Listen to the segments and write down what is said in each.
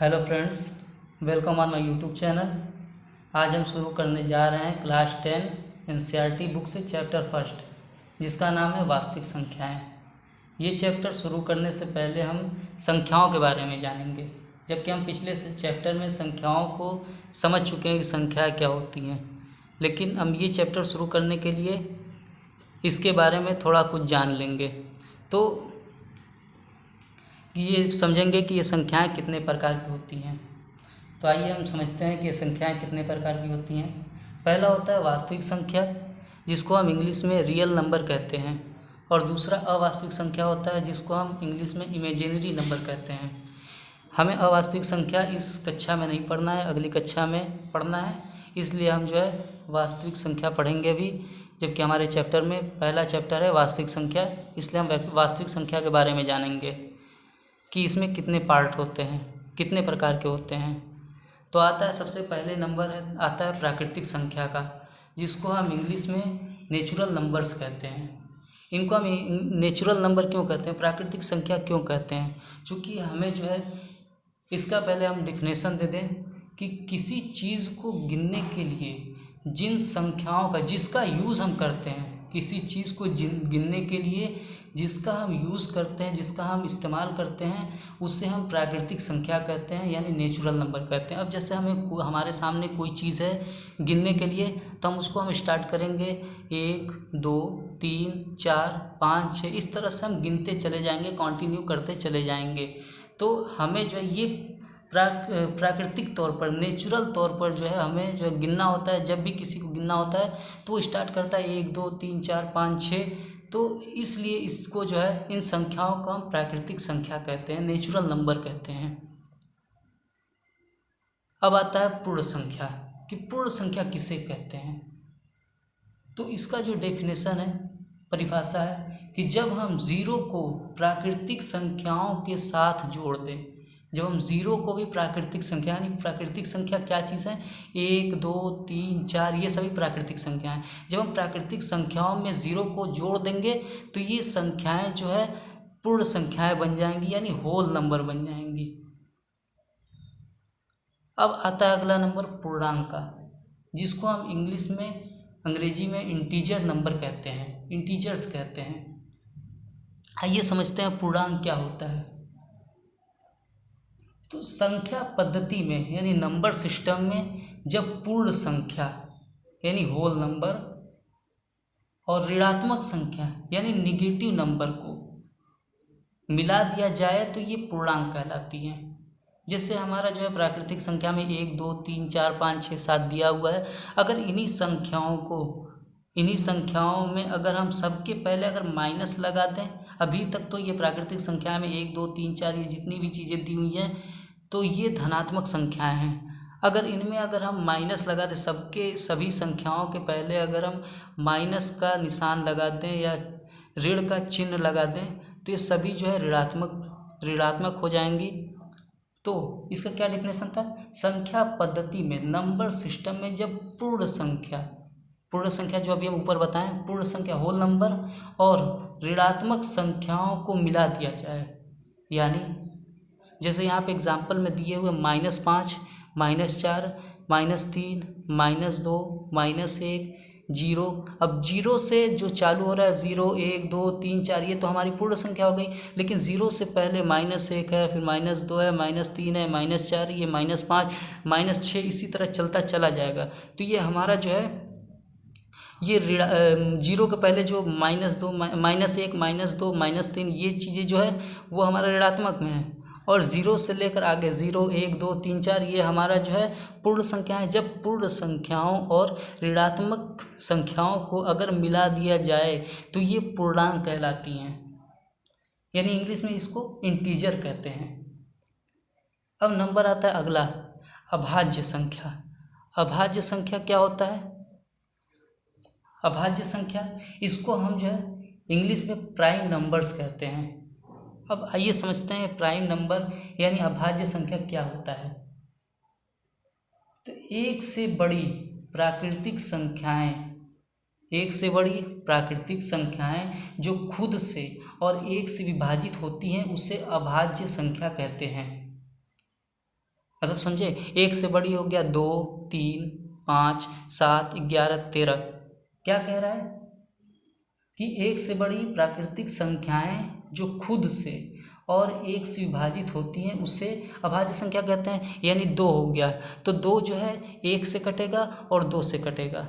Hello friends, welcome on my YouTube channel. आज हम शुरू करने जा रहे हैं क्लास 10 एनसीईआरटी बुक से चैप्टर फर्स्ट, जिसका नाम है वास्तविक संख्याएं। ये चैप्टर शुरू करने से पहले हम संख्याओं के बारे में जानेंगे, जबकि हम पिछले से चैप्टर में संख्याओं को समझ चुके हैं कि संख्याएं क्या होती हैं। लेकिन हम ये चैप्टर शुरू करने के लिए इसके बारे में थोड़ा कुछ जान लेंगे, तो ये समझेंगे कि ये संख्याएं कितने प्रकार की होती हैं। तो आइए हम समझते हैं कि ये संख्याएं कितने प्रकार की होती हैं। पहला होता है वास्तविक संख्या, जिसको हम इंग्लिश में रियल नंबर कहते हैं, और दूसरा अवास्तविक संख्या होता है, जिसको हम इंग्लिश में इमेजिनरी नंबर कहते हैं। हमें अवास्तविक संख्या इस कक्षा में नहीं पढ़ना है, अगली कक्षा में पढ़ना है, इसलिए हम जो है वास्तविक संख्या पढ़ेंगे अभी, जबकि हमारे चैप्टर में पहला चैप्टर है वास्तविक संख्या। इसलिए हम वास्तविक संख्या के बारे में जानेंगे कि इसमें कितने पार्ट होते हैं, कितने प्रकार के होते हैं। तो आता है सबसे पहले नंबर आता है प्राकृतिक संख्या का, जिसको हम इंग्लिश में नेचुरल नंबर्स कहते हैं। इनको हम नेचुरल नंबर क्यों कहते हैं, प्राकृतिक संख्या क्यों कहते हैं? क्योंकि हमें जो है इसका पहले हम डिफिनेशन दे दें कि किसी चीज़ को गिनने के लिए जिन संख्याओं का जिसका यूज़ हम करते हैं, किसी चीज़ को गिनने के लिए जिसका हम यूज़ करते हैं, जिसका हम इस्तेमाल करते हैं, उससे हम प्राकृतिक संख्या कहते हैं, यानी नेचुरल नंबर कहते हैं। अब जैसे हमारे सामने कोई चीज़ है गिनने के लिए, तो हम उसको हम स्टार्ट करेंगे 1 2 3 4 5 6, इस तरह से हम गिनते चले जाएंगे, कंटिन्यू करते चले जाएंगे। तो हमें जो है ये प्राकृतिक तौर पर, नेचुरल तौर पर जो है हमें जो है गिनना होता है। जब भी किसी को गिनना होता है तो वो स्टार्ट करता है 1 2 3 4 5 6, तो इसलिए इसको जो है इन संख्याओं को हम प्राकृतिक संख्या कहते हैं, नेचुरल नंबर कहते हैं। अब आता है पूर्ण संख्या, कि पूर्ण संख्या किसे कहते हैं। तो इसका जो डेफिनेशन है, परिभाषा है कि जब हम ज़ीरो को प्राकृतिक संख्याओं के साथ जोड़ दें, जब हम ज़ीरो को भी प्राकृतिक संख्या, यानी प्राकृतिक संख्या क्या चीज़ है, 1 2 3 4, ये सभी प्राकृतिक संख्याएं हैं। जब हम प्राकृतिक संख्याओं में ज़ीरो को जोड़ देंगे तो ये संख्याएं जो है पूर्ण संख्याएं बन जाएंगी, यानी होल नंबर बन जाएंगी। अब आता है अगला नंबर पूर्णांक का, जिसको हम अंग्रेजी में इंटीजर नंबर कहते हैं, इंटीजर्स कहते हैं। आइए समझते हैं पूर्णांक क्या होता है। तो संख्या पद्धति में, यानी नंबर सिस्टम में, जब पूर्ण संख्या यानी होल नंबर और ऋणात्मक संख्या यानी निगेटिव नंबर को मिला दिया जाए तो ये पूर्णांक कहलाती हैं। जैसे हमारा जो है प्राकृतिक संख्या में 1 2 3 4 5 6 7 दिया हुआ है, अगर इन्हीं संख्याओं में अगर हम सबके पहले अगर माइनस लगा दें, अभी तक तो ये प्राकृतिक संख्या में 1 2 3 4 ये जितनी भी चीज़ें दी हुई हैं, तो ये धनात्मक संख्याएं हैं। अगर इनमें अगर हम माइनस लगा दें, सभी संख्याओं के पहले अगर हम माइनस का निशान लगा दें या ऋण का चिन्ह लगा दें, तो ये सभी जो है ऋणात्मक हो जाएंगी। तो इसका क्या डिफिनेशन था, संख्या पद्धति में, नंबर सिस्टम में, जब पूर्ण संख्या जो अभी हम ऊपर बताएं, पूर्ण संख्या होल नंबर और ऋणात्मक संख्याओं को मिला दिया जाए, यानी जैसे यहाँ पे एग्जाम्पल में दिए हुए -5 -4 -3 -2 -1 0। अब जीरो से जो चालू हो रहा है, 0 1 2 3 4, ये तो हमारी पूर्ण संख्या हो गई। लेकिन ज़ीरो से पहले -1 है, फिर -2 है, -3 है, -4, ये -5 -6, इसी तरह चलता चला जाएगा। तो ये हमारा जो है ये जीरो के पहले जो -2 -1 -2 -3, ये चीज़ें जो है वो हमारा ऋणात्मक में है, और ज़ीरो से लेकर आगे 0 1 2 3 4 ये हमारा जो है पूर्ण संख्या है। जब पूर्ण संख्याओं और ऋणात्मक संख्याओं को अगर मिला दिया जाए तो ये पूर्णांक कहलाती हैं, यानी इंग्लिश में इसको इंटीजर कहते हैं। अब नंबर आता है अगला, अभाज्य संख्या। अभाज्य संख्या क्या होता है? अभाज्य संख्या, इसको हम जो है इंग्लिश में प्राइम नंबर्स कहते हैं। अब आइए समझते हैं प्राइम नंबर यानी अभाज्य संख्या क्या होता है। तो एक से बड़ी प्राकृतिक संख्याएं जो खुद से और 1 से विभाजित होती हैं, उसे अभाज्य संख्या कहते हैं। मतलब समझे, 1 से बड़ी हो गया 2, 3, 5, 7, 11, 13। क्या कह रहा है कि 1 से बड़ी प्राकृतिक संख्याएं जो खुद से और 1 से विभाजित होती हैं उसे अभाज्य संख्या कहते हैं। यानी 2 हो गया तो 2 जो है 1 से कटेगा और 2 से कटेगा,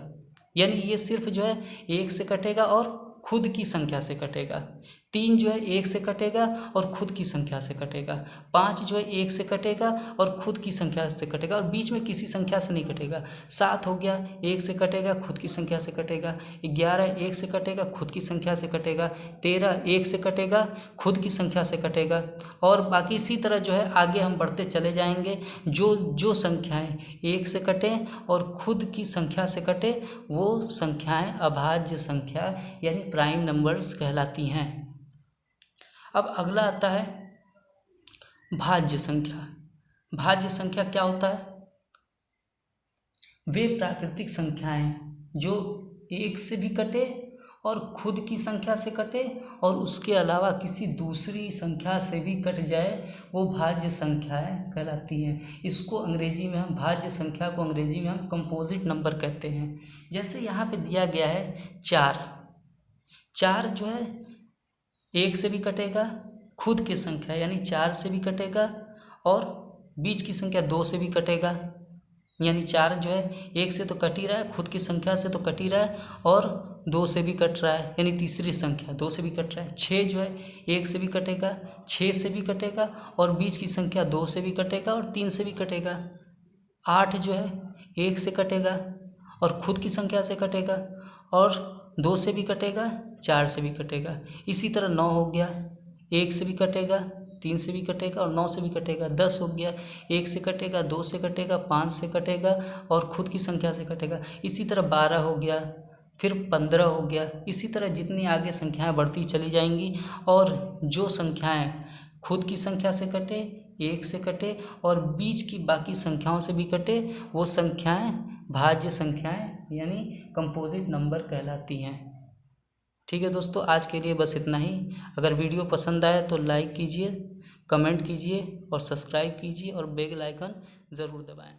यानी ये सिर्फ जो है 1 से कटेगा और खुद की संख्या से कटेगा। 3 जो है 1 से कटेगा और खुद की संख्या से कटेगा। 5 जो है 1 से कटेगा और खुद की संख्या से कटेगा और बीच में किसी संख्या से नहीं कटेगा। 7 हो गया 1 से कटेगा, खुद की संख्या से कटेगा। 11 1 से कटेगा, खुद की संख्या से कटेगा। 13 1 से कटेगा, खुद की संख्या से कटेगा। और बाकी इसी तरह जो है आगे हम बढ़ते चले जाएंगे। जो संख्याएं 1 से कटें और खुद की संख्या से कटे वो संख्याएं अभाज्य संख्या यानी प्राइम नंबर्स कहलाती हैं। अब अगला आता है भाज्य संख्या। भाज्य संख्या क्या होता है? वे प्राकृतिक संख्याएं जो 1 से भी कटे और खुद की संख्या से कटे और उसके अलावा किसी दूसरी संख्या से भी कट जाए वो भाज्य संख्याएं कहलाती हैं। इसको अंग्रेजी में हम भाज्य संख्या को अंग्रेजी में हम कंपोजिट नंबर कहते हैं। जैसे यहाँ पे दिया गया है 4 जो है 1 से भी कटेगा, खुद की संख्या यानी 4 से भी कटेगा और बीच की संख्या 2 से भी कटेगा। यानी 4 जो है 1 से तो कट ही रहा है, खुद की संख्या से तो कट ही रहा है और 2 से भी कट रहा है, यानी तीसरी संख्या 2 से भी कट रहा है। 6 जो है 1 से भी कटेगा, 6 से भी कटेगा और बीच की संख्या 2 से भी कटेगा और 3 से भी कटेगा। 8 जो है 1 से कटेगा और खुद की संख्या से कटेगा और 2 से भी कटेगा, 4 से भी कटेगा। इसी तरह 9 हो गया 1 से भी कटेगा, 3 से भी कटेगा और 9 से भी कटेगा। 10 हो गया 1 से कटेगा, 2 से कटेगा, 5 से कटेगा और खुद की संख्या से कटेगा। इसी तरह 12 हो गया, फिर 15 हो गया। इसी तरह जितनी आगे संख्याएं बढ़ती चली जाएंगी और जो संख्याएं खुद की संख्या से कटे, 1 से कटे और बीच की बाकी संख्याओं से भी कटे वो संख्याएं भाज्य संख्याएं यानी कंपोजिट नंबर कहलाती हैं। ठीक है दोस्तों, आज के लिए बस इतना ही। अगर वीडियो पसंद आए तो लाइक कीजिए, कमेंट कीजिए और सब्सक्राइब कीजिए और बेल आइकन ज़रूर दबाएं।